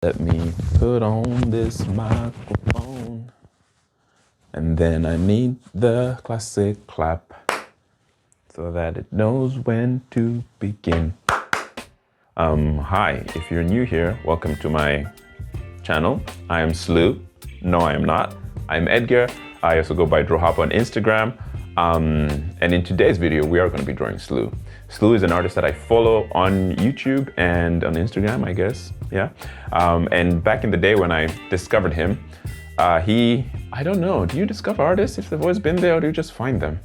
Let me put on this microphone. And then I need the classic clap so that it knows when to begin. Hi, if you're new here, welcome to my channel. I am SLEW. No, I am not. I'm Edgar. I also go by DrawHop on Instagram. And in today's video, we are going to be drawing SLEW. SLEW is an artist that I follow on YouTube and on Instagram, I guess. Yeah. And back in the day when I discovered him, I don't know, do you discover artists if they've always been there, or do you just find them?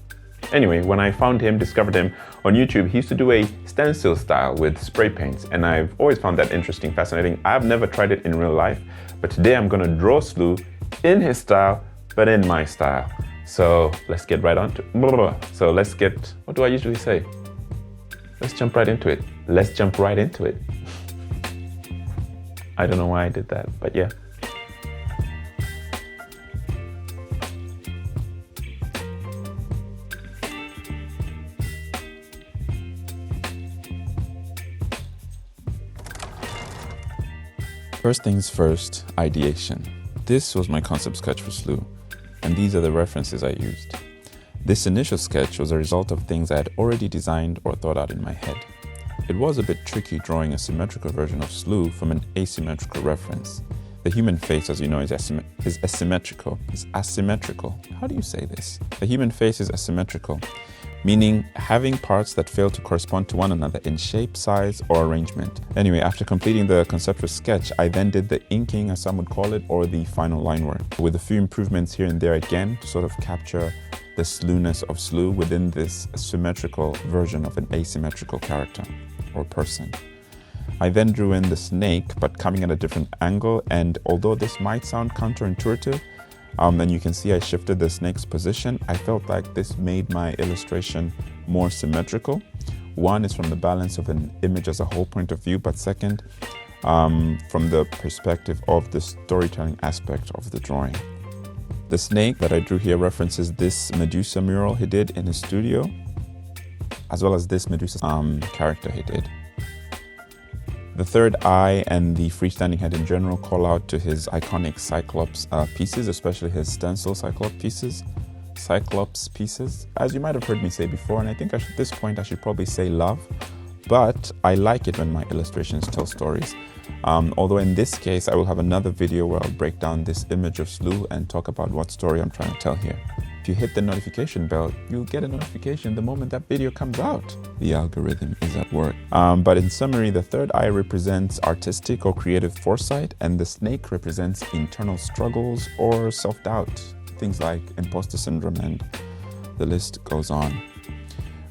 Anyway, when I discovered him on YouTube, he used to do a stencil style with spray paints, and I've always found that interesting, fascinating. I've never tried it in real life, but today I'm gonna draw SLEW in his style, but in my style. So let's get right on to it. So let's get, what do I usually say? Let's jump right into it. Let's jump right into it. I don't know why I did that, but yeah. First things first, ideation. This was my concept sketch for SLEW, and these are the references I used. This initial sketch was a result of things I had already designed or thought out in my head. It was a bit tricky drawing a symmetrical version of SLEW from an asymmetrical reference. The human face, as you know, is asymmetrical. How do you say this? The human face is asymmetrical, meaning having parts that fail to correspond to one another in shape, size, or arrangement. Anyway, after completing the conceptual sketch, I then did the inking, as some would call it, or the final line work, with a few improvements here and there again to sort of capture the SLEWness of SLEW within this symmetrical version of an asymmetrical character or person. I then drew in the snake, but coming at a different angle, and although this might sound counterintuitive, and you can see I shifted the snake's position, I felt like this made my illustration more symmetrical. One is from the balance of an image as a whole point of view, but second, from the perspective of the storytelling aspect of the drawing. The snake that I drew here references this Medusa mural he did in his studio, as well as this Medusa character he did. The third eye and the freestanding head in general call out to his iconic Cyclops pieces, especially his stencil Cyclops pieces. As you might have heard me say before, and I think at this point I should probably say love, but I like it when my illustrations tell stories. Although in this case, I will have another video where I'll break down this image of SLEW and talk about what story I'm trying to tell here. If you hit the notification bell, you'll get a notification the moment that video comes out. The algorithm is at work. But in summary, the third eye represents artistic or creative foresight, and the snake represents internal struggles or self-doubt, things like imposter syndrome, and the list goes on.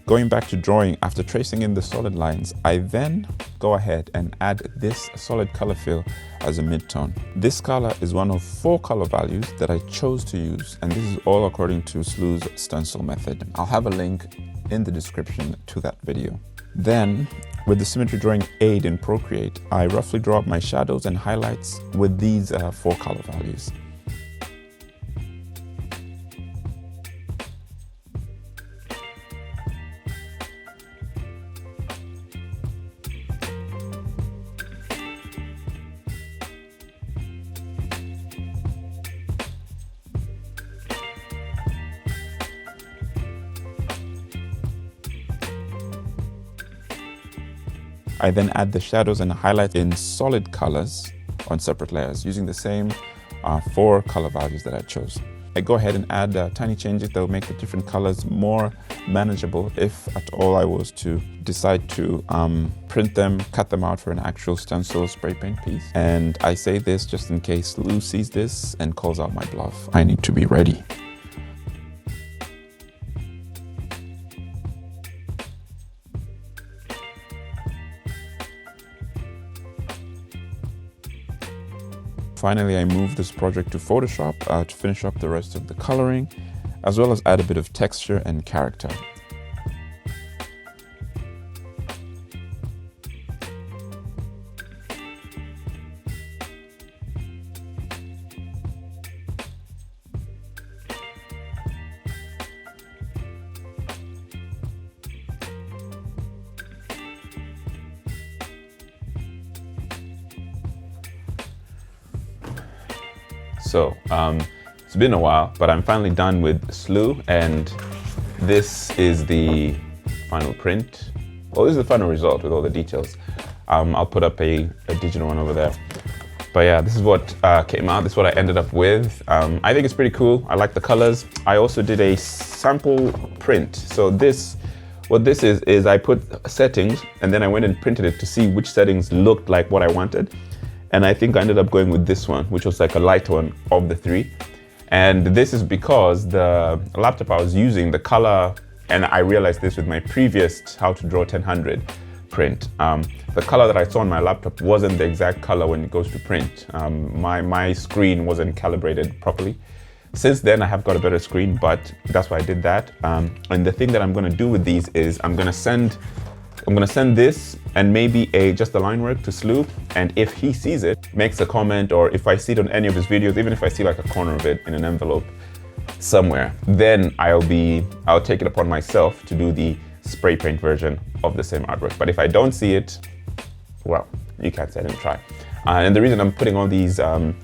Going back to drawing, after tracing in the solid lines, I then go ahead and add this solid color fill as a midtone. This color is one of 4 color values that I chose to use, and this is all according to SLEW's stencil method. I'll have a link in the description to that video. Then, with the symmetry drawing aid in Procreate, I roughly draw up my shadows and highlights with these 4 color values. I then add the shadows and highlights in solid colors on separate layers using the same 4 color values that I chose. I go ahead and add tiny changes that will make the different colors more manageable if at all I was to decide to print them, cut them out for an actual stencil spray paint piece. And I say this just in case SLEW sees this and calls out my bluff. I need to be ready. Finally, I moved this project to Photoshop to finish up the rest of the coloring, as well as add a bit of texture and character. So it's been a while, but I'm finally done with SLEW, and this is the final print. Well, this is the final result with all the details. I'll put up a digital one over there. But yeah, this is what came out. This is what I ended up with. I think it's pretty cool. I like the colors. I also did a sample print. So what this is I put settings and then I went and printed it to see which settings looked like what I wanted. And I think I ended up going with this one, which was like a light one of the three. And this is because the laptop I was using, the color, and I realized this with my previous How to Draw 1000 print. The color that I saw on my laptop wasn't the exact color when it goes to print. My screen wasn't calibrated properly. Since then, I have got a better screen, but that's why I did that. And the thing that I'm gonna do with these is I'm gonna send this and maybe just a line work to SLEW, and if he sees it, makes a comment, or if I see it on any of his videos, even if I see like a corner of it in an envelope somewhere, then I'll take it upon myself to do the spray paint version of the same artwork. But if I don't see it, well, you can't say I didn't try. And the reason I'm putting all these, I don't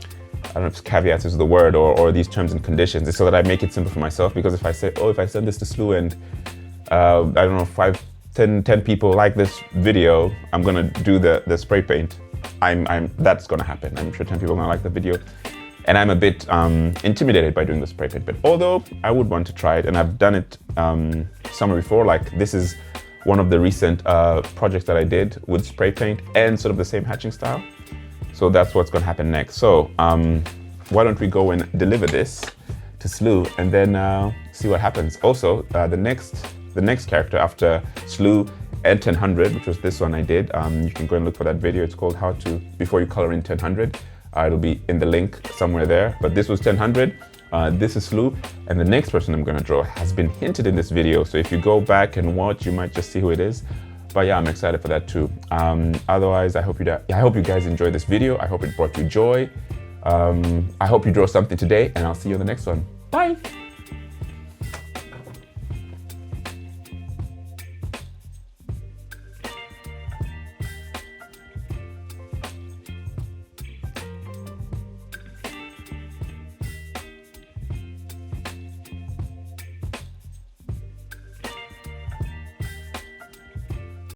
know if caveats is the word, or these terms and conditions, is so that I make it simple for myself. Because if I say, oh, if I send this to SLEW and I don't know, 10 people like this video, I'm gonna do the spray paint. That's gonna happen. I'm sure 10 people are gonna like the video. And I'm a bit intimidated by doing the spray paint. But although I would want to try it, and I've done it somewhere before, like this is one of the recent projects that I did with spray paint and sort of the same hatching style. So that's what's gonna happen next. So why don't we go and deliver this to SLEW and then see what happens. Also, the next character after SLEW and 1000, which was this one I did, you can go and look for that video. It's called How to Before You Color in 1000. It'll be in the link somewhere there. But this was 1000. This is SLEW, and the next person I'm gonna draw has been hinted in this video. So if you go back and watch, you might just see who it is. But yeah, I'm excited for that too. Otherwise, I hope you guys enjoyed this video. I hope it brought you joy. I hope you draw something today, and I'll see you in the next one. Bye.